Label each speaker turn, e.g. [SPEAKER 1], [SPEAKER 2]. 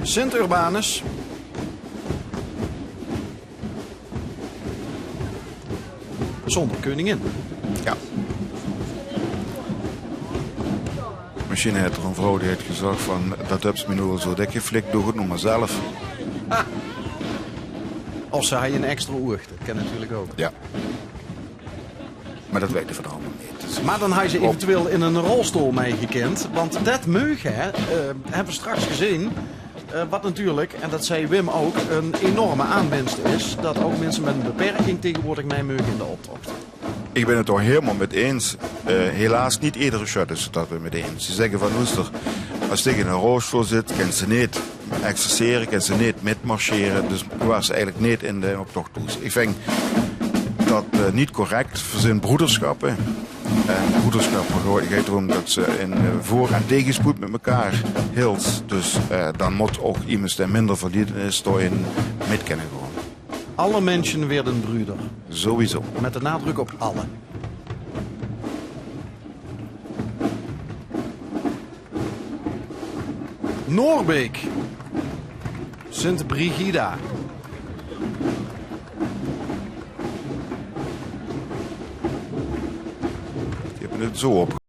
[SPEAKER 1] Sint Urbanus. Zonder koningin.
[SPEAKER 2] Ja. Misschien heeft er een vrouw die heeft gezegd van dat heb ze me nu al zo dik geflikt, doe het nog maar zelf.
[SPEAKER 1] Of ze had je een extra oog. Dat kan natuurlijk ook.
[SPEAKER 2] Ja. Maar dat weet je van allemaal niet. Dus
[SPEAKER 1] Maar dan had je ze eventueel in een rolstoel meegekend. Want dat meugen, hebben we straks gezien. Wat natuurlijk, en dat zei Wim ook, een enorme aanwinst is. Dat ook mensen met een beperking tegenwoordig mee meugen in de optocht.
[SPEAKER 2] ik ben het er helemaal met eens. Helaas niet iedere shot is het dat we met eens. Ze zeggen van Oester, als je tegen een rolstoel zit, kan ze niet exerceren, kan ze niet metmarcheren. Dus was ze eigenlijk niet in de optocht toe. Ik vind dat niet correct voor zijn broederschappen. En broederschap gaat erom dat ze in voor- en tegenspoed met elkaar hield. Dus dan moet ook iemand die minder verdiend is door in met kunnen gaan.
[SPEAKER 1] Alle mensen werden broeder.
[SPEAKER 2] Sowieso.
[SPEAKER 1] Met de nadruk op alle. Noorbeek. Sint Brigida.
[SPEAKER 2] Die hebben het zo op.